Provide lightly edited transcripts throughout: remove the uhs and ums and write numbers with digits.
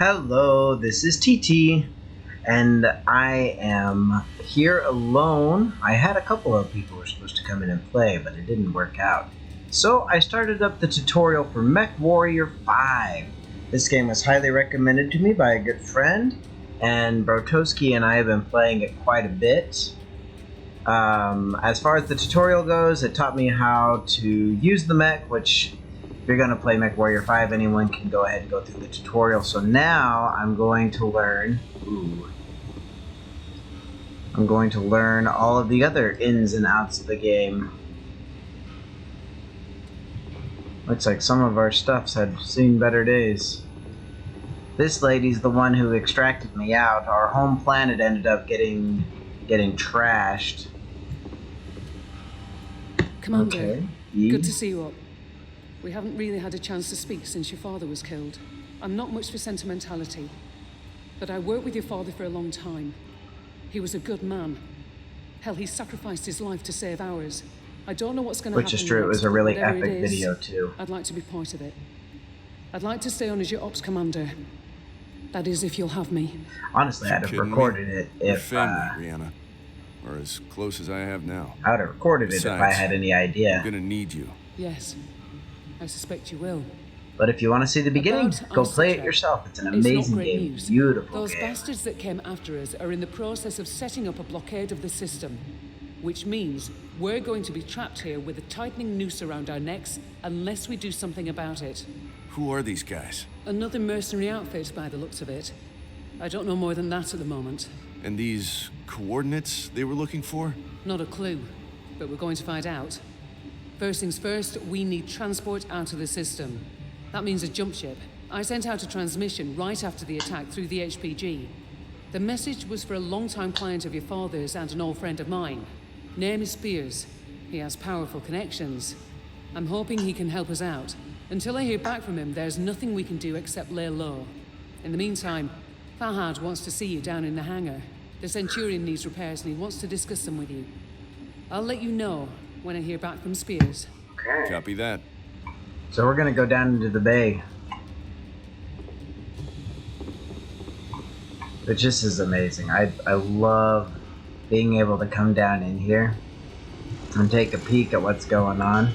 Hello, this is TT, and I am here alone. I had a couple of people who were supposed to come in and play, but it didn't work out. So I started up the tutorial for MechWarrior 5. This game was highly recommended to me by a good friend, and Brotoski and I have been playing it quite a bit. As far as the tutorial goes, it taught me how to use the mech, which if you're going to play MechWarrior 5, anyone can go ahead and go through the tutorial. So now I'm going to learn... I'm going to learn all of the other ins and outs of the game. Looks like some of our stuffs had seen better days. This lady's the one who extracted me out. Our home planet ended up getting trashed. Commander, okay. Good to see you up. We haven't really had a chance to speak since your father was killed. I'm not much for sentimentality, but I worked with your father for a long time. He was a good man. Hell, he sacrificed his life to save ours. I don't know what's going to happen. Which is true, it was a really epic video too. I'd like to be part of it. I'd like to stay on as your ops commander. That is, if you'll have me. Honestly, I'd have recorded it if... family, Brianna. Or as close as I have now. I would have recorded it if I had any idea. I'm gonna need you. Yes, I suspect you will. But if you want to see the beginning, go play it yourself. It's an amazing game. News. Beautiful Those game. bastards that came after us are in the process of setting up a blockade of the system. Which means we're going to be trapped here with a tightening noose around our necks unless we do something about it. Who are these guys? Another mercenary outfit by the looks of it. I don't know more than that at the moment. And these coordinates they were looking for? Not a clue, but we're going to find out. First things first, we need transport out of the system. That means a jump ship. I sent out a transmission right after the attack through the HPG. The message was for a long-time client of your father's and an old friend of mine. Name is Spears. He has powerful connections. I'm hoping he can help us out. Until I hear back from him, there's nothing we can do except lay low. In the meantime, Fahad wants to see you down in the hangar. The Centurion needs repairs and he wants to discuss them with you. I'll let you know when I hear back from Spears. Okay. Copy that. So we're gonna go down into the bay. Which this is amazing. I love being able to come down in here and take a peek at what's going on.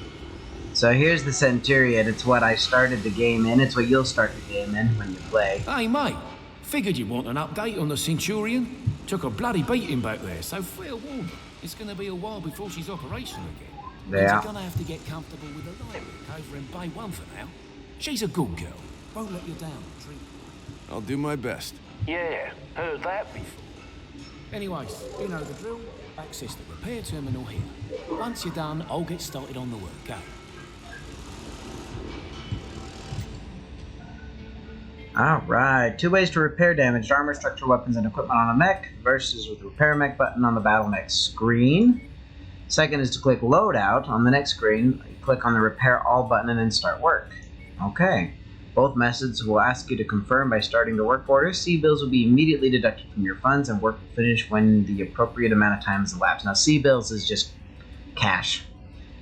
So here's the Centurion. It's what I started the game in. It's what you'll start the game in when you play. Hey mate, figured you'd want an update on the Centurion. Took a bloody beating back there, so fair warning. It's gonna be a while before she's operational again. Yeah. You're gonna have to get comfortable with the light over in Bay 1 for now. She's a good girl. Won't let you down, treat. I'll do my best. Yeah, heard that before. Anyways, you know the drill. Access the repair terminal here. Once you're done, I'll get started on the work, okay? Alright, 2 ways to repair damaged armor, structure, weapons, and equipment on a mech versus with the repair mech button on the battle mech screen. Second is to click loadout on the next screen, click on the repair all button and then start work. Okay. Both methods will ask you to confirm by starting the work order. C-bills will be immediately deducted from your funds and work will finish when the appropriate amount of time has elapsed. Now C-bills is just cash.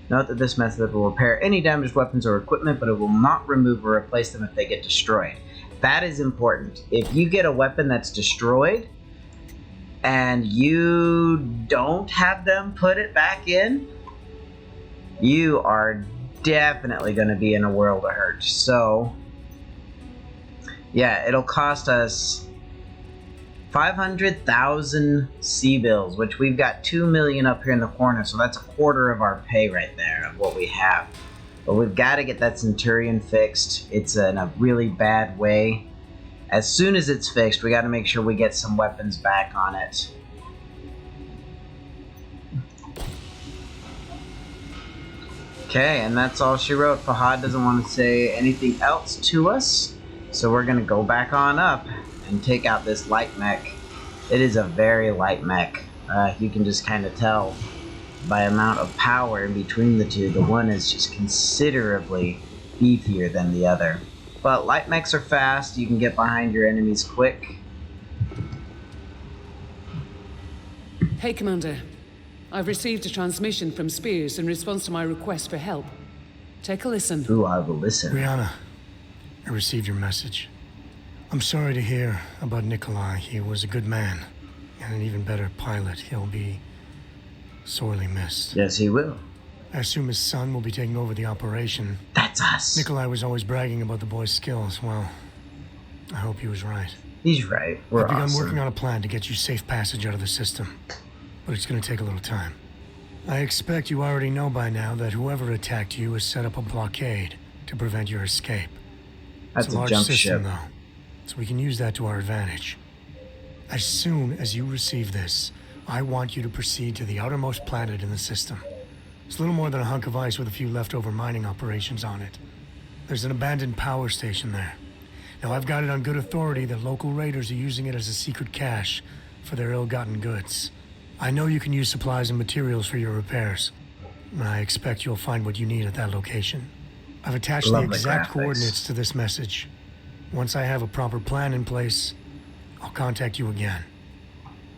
Note that this method will repair any damaged weapons or equipment, but it will not remove or replace them if they get destroyed. That is important. If you get a weapon that's destroyed and you don't have them put it back in, you are definitely going to be in a world of hurt. So, yeah, it'll cost us 500,000 C-bills, which we've got 2 million up here in the corner, so that's a quarter of our pay right there of what we have. But we've got to get that Centurion fixed. It's in a really bad way. As soon as it's fixed, we got to make sure we get some weapons back on it. Okay, and that's all she wrote. Fahad doesn't want to say anything else to us, so we're going to go back on up and take out this light mech. It is a very light mech. You can just kind of tell by amount of power in between the two. The one is just considerably beefier than the other. But light mechs are fast. You can get behind your enemies quick. Hey, Commander. I've received a transmission from Spears in response to my request for help. Take a listen. Ooh, I will listen. Brianna, I received your message. I'm sorry to hear about Nikolai. He was a good man, and an even better pilot. He'll be sorely missed. Yes, he will. I assume his son will be taking over the operation. That's us. Nikolai was always bragging about the boy's skills. Well, I hope he was right. He's right. We're I've begun awesome. working on a plan to get you safe passage out of the system, but it's going to take a little time. I expect you already know by now that whoever attacked you has set up a blockade to prevent your escape. That's It's a large jump system, ship. though, so we can use that to our advantage. As soon as you receive this, I want you to proceed to the outermost planet in the system. It's little more than a hunk of ice with a few leftover mining operations on it. There's an abandoned power station there. Now, I've got it on good authority that local raiders are using it as a secret cache for their ill-gotten goods. I know you can use supplies and materials for your repairs, and I expect you'll find what you need at that location. I've attached Love the the exact graphics. coordinates to this message. Once I have a proper plan in place, I'll contact you again.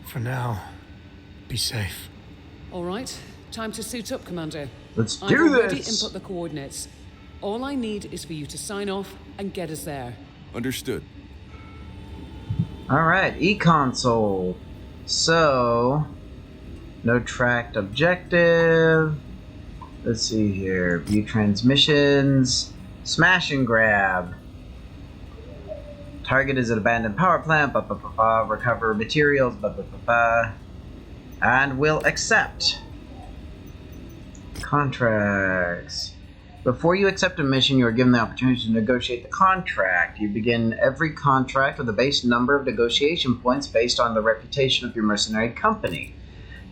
For now, be safe. All right, time to suit up, Commander. Let's I've do already this. input the coordinates. All I need is for you to sign off and get us there. Understood. All right, e-console. So, no tracked objective. Let's see here. View transmissions. Smash and grab. Target is an abandoned power plant. Recover materials. And we'll accept. Contracts. Before you accept a mission, you are given the opportunity to negotiate the contract. You begin every contract with a base number of negotiation points based on the reputation of your mercenary company.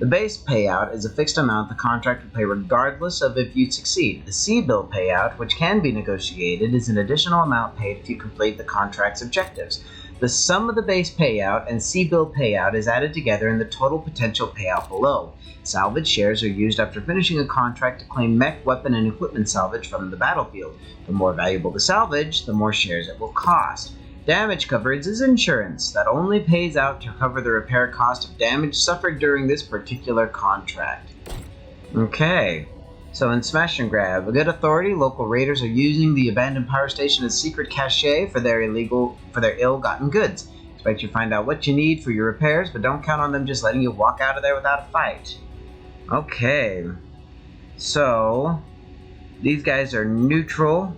The base payout is a fixed amount the contract will pay regardless of if you succeed. The C-bill payout, which can be negotiated, is an additional amount paid if you complete the contract's objectives. The sum of the base payout and C-bill payout is added together in the total potential payout below. Salvage shares are used after finishing a contract to claim mech, weapon, and equipment salvage from the battlefield. The more valuable the salvage, the more shares it will cost. Damage coverage is insurance that only pays out to cover the repair cost of damage suffered during this particular contract. Okay, so in Smash and Grab, a good authority, local raiders are using the abandoned power station as secret cache for their ill-gotten goods. Expect you to find out what you need for your repairs, but don't count on them just letting you walk out of there without a fight. Okay, so these guys are neutral.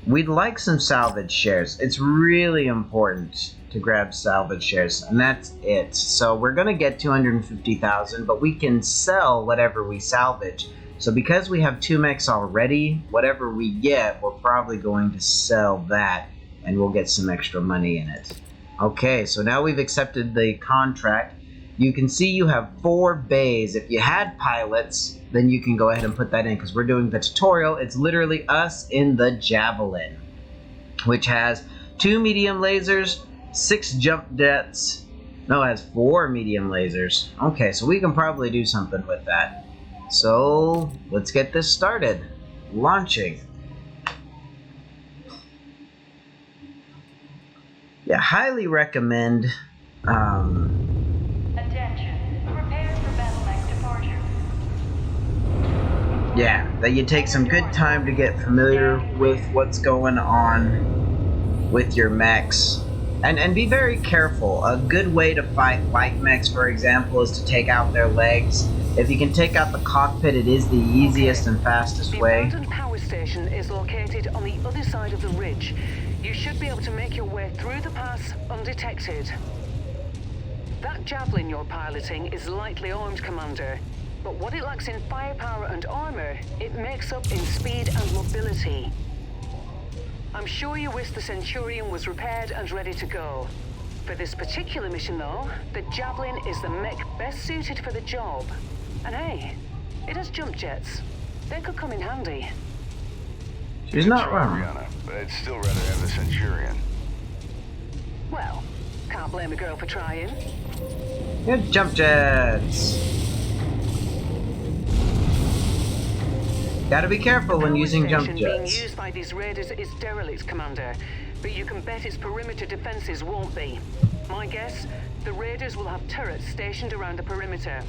We'd like some salvage shares. It's really important to grab salvage shares, and that's it. So we're gonna get 250,000, but we can sell whatever we salvage. So because we have 2 mechs already, whatever we get, we're probably going to sell that, and we'll get some extra money in it. Okay, so now we've accepted the contract. You can see you have 4 bays. If you had pilots, then you can go ahead and put that in, because we're doing the tutorial. It's literally us in the Javelin, which has 2 medium lasers, 6 jump jets. No, it has 4 medium lasers. Okay, so we can probably do something with that. So let's get this started. Launching. Yeah, highly recommend. Attention. Prepare for battle mech departure. Yeah, that you take some good time to get familiar with what's going on with your mechs. And be very careful. A good way to fight light mechs, for example, is to take out their legs. If you can take out the cockpit, it is the easiest and fastest The way. abandoned power station is located on the other side of the ridge. You should be able to make your way through the pass undetected. That javelin you're piloting is lightly armed, Commander. But what it lacks in firepower and armor, it makes up in speed and mobility. I'm sure you wish the Centurion was repaired and ready to go. For this particular mission, though, the Javelin is the mech best suited for the job. And hey, it has jump jets. They could come in handy. She's not Try, wrong. Brianna, but I'd still rather have the Centurion. Well, can't blame a girl for trying. Good jump jets. Gotta be careful when The using power jump station being jets. used by these raiders is derelict, Commander. But you can bet its perimeter defenses won't be. My guess, the raiders will have turrets stationed around the perimeter.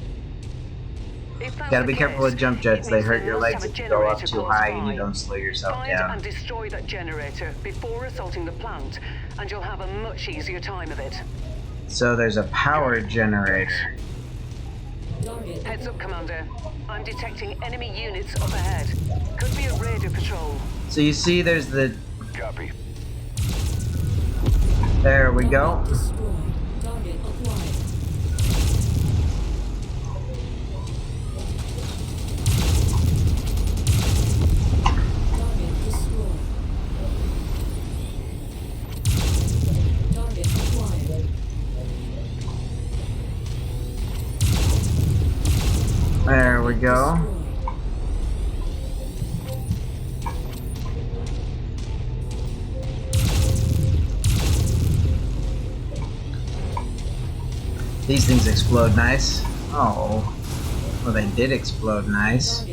If that's Gotta the be careful case, with jump jets. it They means hurt there your must legs have a if you go up generator too close high and you by. don't slow yourself Find down. and destroy that generator before assaulting the plant, and you'll have a much easier time of it. So there's a power generator. Heads up, Commander. I'm detecting enemy units up ahead. Could be a raider patrol. So you see there's the... Copy. There we go. There we go. These things explode nice. Oh. Well, they did explode nice.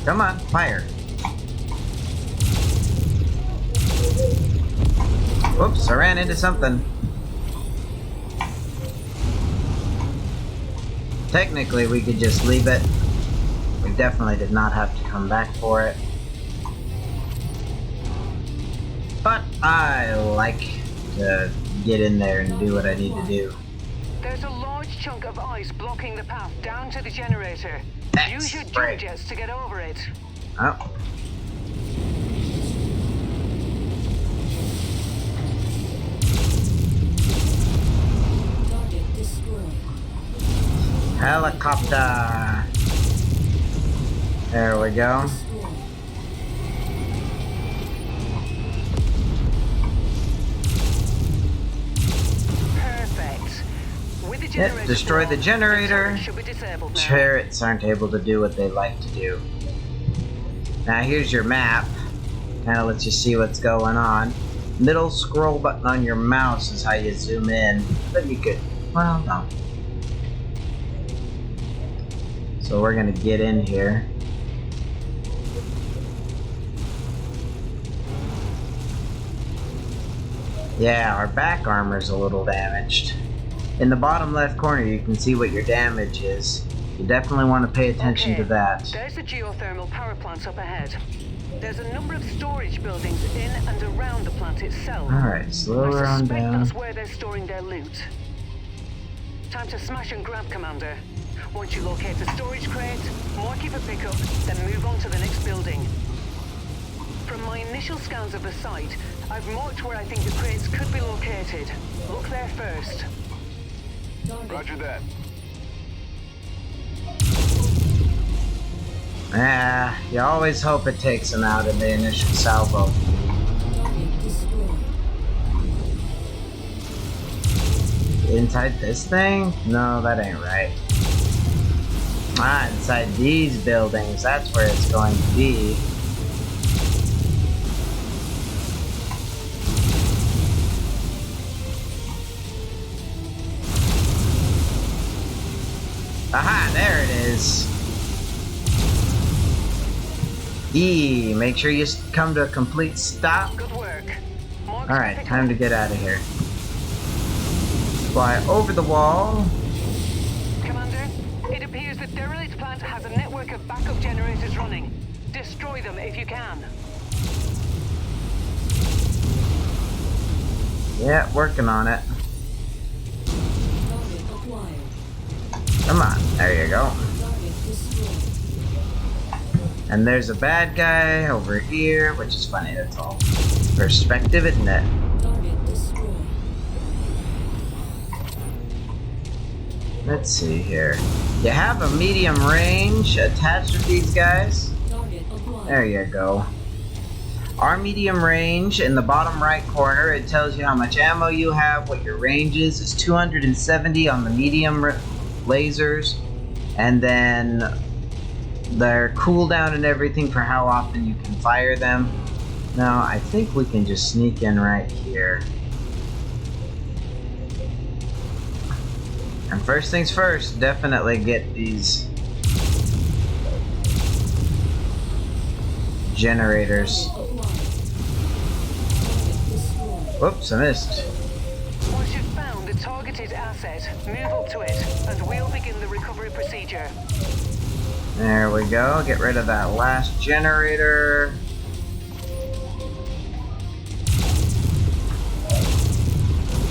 Come on, fire. Whoops, I ran into something. Technically, we could just leave it. We definitely did not have to come back for it. But I like to get in there and do what I need to do. There's a large chunk of ice blocking the path down to the generator. Use your Right. jump jets to get over it. Oh. Helicopter. There we go. Perfect. With the Yep, generator destroy the blown, generator. turret should be disabled now. Turrets aren't able to do what they like to do. Now here's your map. Kind of lets you see what's going on. Middle scroll button on your mouse is how you zoom in. But you could, well, no. So we're gonna get in here. Yeah, our back armor's a little damaged. In the bottom left corner, you can see what your damage is. You definitely want to pay attention to that. There's the geothermal power plant up ahead. There's a number of storage buildings in and around the plant itself. Alright, slow her I on suspect down. that's where they're storing their loot. Time to smash and grab, Commander. Once you locate the storage crate, mark it for pickup, then move on to the next building. From my initial scans of the site, I've marked where I think the crates could be located. Look there first. Roger that. Ah, you always hope it takes them out in the initial salvo. Inside this thing? No, that ain't right. Ah, inside these buildings, that's where it's going to be. Aha, there it is. E, make sure you come to a complete stop. Good work. Mark Alright, for time to pickup. get out of here. Fly over the wall. Commander, it appears the derelict plant has a network of backup generators running. Destroy them if you can. Yeah, working on it. Come on, there you go. And there's a bad guy over here, which is funny, that's all perspective, isn't it? Let's see here. You have a medium range attached with these guys. There you go. Our medium range, in the bottom right corner, it tells you how much ammo you have, what your range is. It's 270 on the medium lasers, and then their cooldown and everything for how often you can fire them. Now, I think we can just sneak in right here. And first things first, definitely get these generators. Whoops, I missed. Once you've found a targeted asset, move up to it, and we'll begin the recovery procedure. There we go. Get rid of that last generator.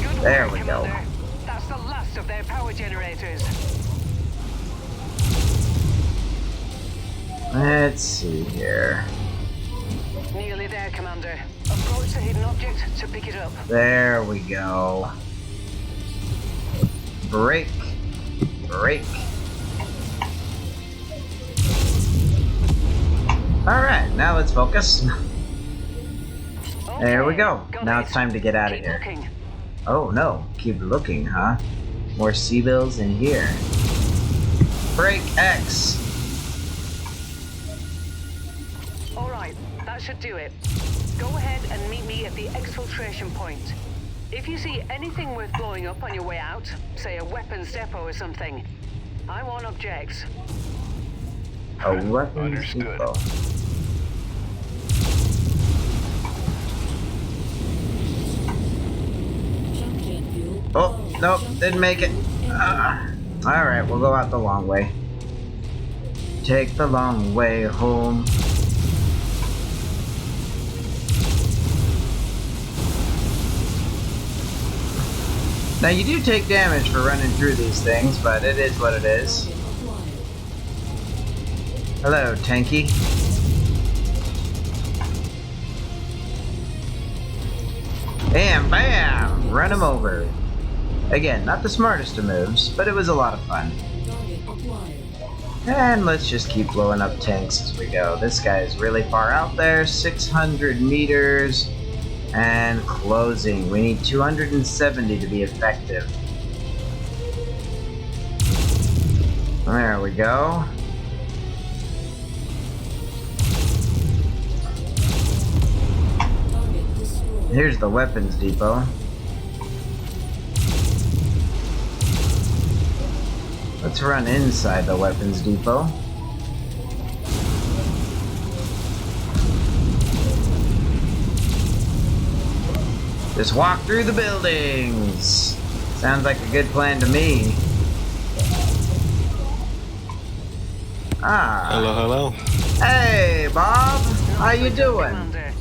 Good There work, we go. Commander. That's the last of their power generators. Let's see here. Nearly there, Commander. Approach the hidden object to pick it up. There we go. Break. Break. Alright, now let's focus. There we go. Got Now it. it's time to get out of Keep here. looking. Oh no, keep looking, huh? More C-bills in here. Break X. Alright, that should do it. Go ahead and meet me at the exfiltration point. If you see anything worth blowing up on your way out, say a weapons depot or something, I want objects. A weapons Understood. depot. Oh, nope, didn't make it. Alright, we'll go out the long way. Take the long way home. Now you do take damage for running through these things, but it is what it is. Hello, Tanky. And bam! Run him over. Again, not the smartest of moves, but it was a lot of fun. And let's just keep blowing up tanks as we go. This guy is really far out there, 600 meters. And closing. We need 270 to be effective. There we go. Here's the weapons depot. Let's run inside the weapons depot. Just walk through the buildings. Sounds like a good plan to me. Ah. Hello, hello. Hey, Bob. How you doing? Commander.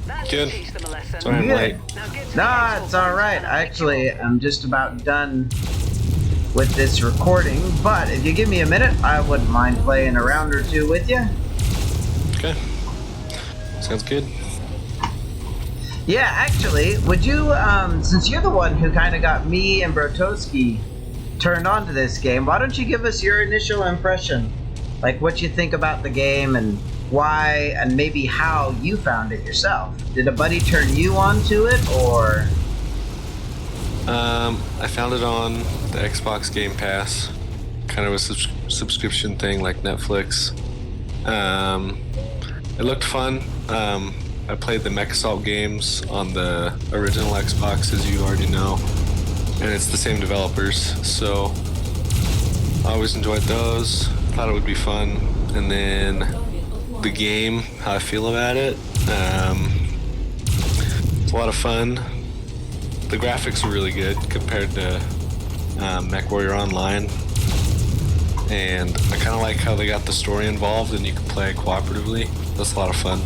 That should Good. teach them a lesson. Sorry I'm Good. late. Now get to the Nah, exfil it's point alright. and I'll pick you Actually, up. I'm just about done with this recording, but if you give me a minute, I wouldn't mind playing a round or two with you. Okay. Sounds good. Yeah, actually, would you, since you're the one who kind of got me and Brotowski turned on to this game, why don't you give us your initial impression? Like, what you think about the game and why and maybe how you found it yourself. Did a buddy turn you on to it, or? I found it on the Xbox Game Pass. Kind of a subscription thing like Netflix. It looked fun. I played the Mech Assault games on the original Xbox, as you already know. And it's the same developers, so I always enjoyed those. Thought it would be fun. And then the game, how I feel about it. It's a lot of fun. The graphics are really good compared to MechWarrior Online. And I kind of like how they got the story involved and you can play cooperatively. That's a lot of fun.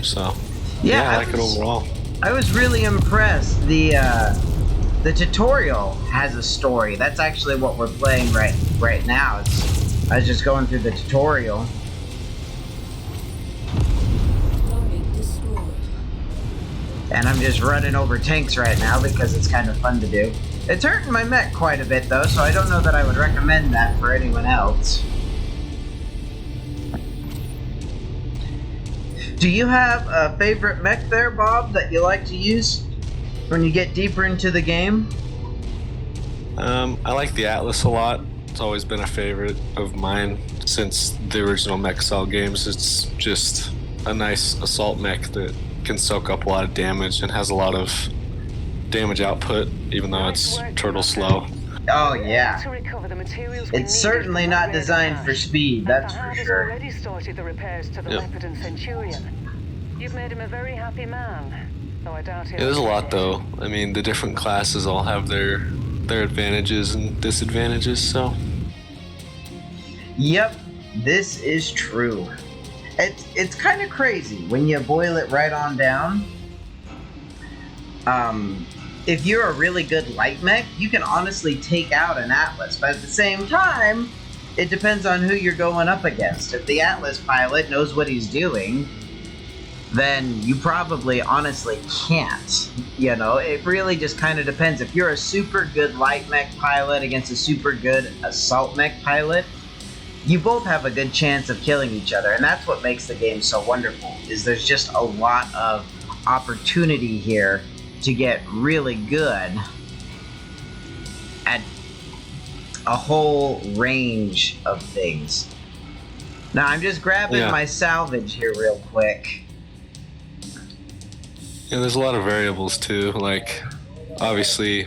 So, yeah, I like it overall. I was really impressed. The tutorial has a story. That's actually what we're playing right now. I was just going through the tutorial. And I'm just running over tanks right now because it's kind of fun to do. It's hurting my mech quite a bit though, so I don't know that I would recommend that for anyone else. Do you have a favorite mech there, Bob, that you like to use when you get deeper into the game? I like the Atlas a lot. It's always been a favorite of mine since the original Mech Assault games. It's just a nice assault mech that can soak up a lot of damage and has a lot of damage output, even though it's turtle slow. Oh yeah. To recover the materials we It's needed certainly from not the designed raid for cache. speed, that's for Fahad has sure. already started the repairs to the Yep. Leopard and Centurion. You've made him a very happy man. Though I doubt Yeah, there's a lot though. I mean, the different classes all have their advantages and disadvantages, so. Yep, this is true. It's kind of crazy when you boil it right on down. If you're a really good light mech, you can honestly take out an Atlas, but at the same time, it depends on who you're going up against. If the Atlas pilot knows what he's doing, then you probably honestly can't. You know, it really just kind of depends. If you're a super good light mech pilot against a super good assault mech pilot, you both have a good chance of killing each other, and that's what makes the game so wonderful, is there's just a lot of opportunity here to get really good at a whole range of things. Now, I'm just grabbing my salvage here real quick. Yeah, there's a lot of variables too. Like, obviously,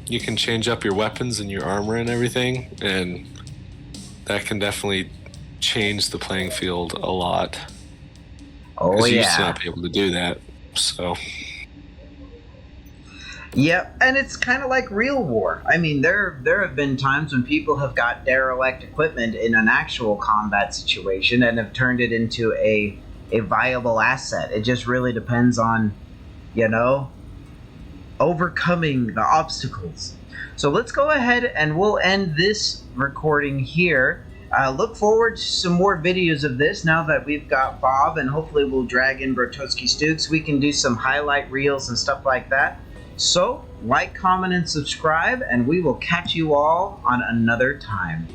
you can change up your weapons and your armor and everything, and that can definitely change the playing field a lot. Oh, you yeah. used to not be able to do that, so. Yep, and it's kind of like real war. I mean, there have been times when people have got derelict equipment in an actual combat situation and have turned it into a viable asset. It just really depends on, you know, overcoming the obstacles. So let's go ahead and we'll end this recording here. Look forward to some more videos of this now that we've got Bob, and hopefully we'll drag in Bertowski Stooks. We can do some highlight reels and stuff like that. So, like, comment, and subscribe, and we will catch you all on another time.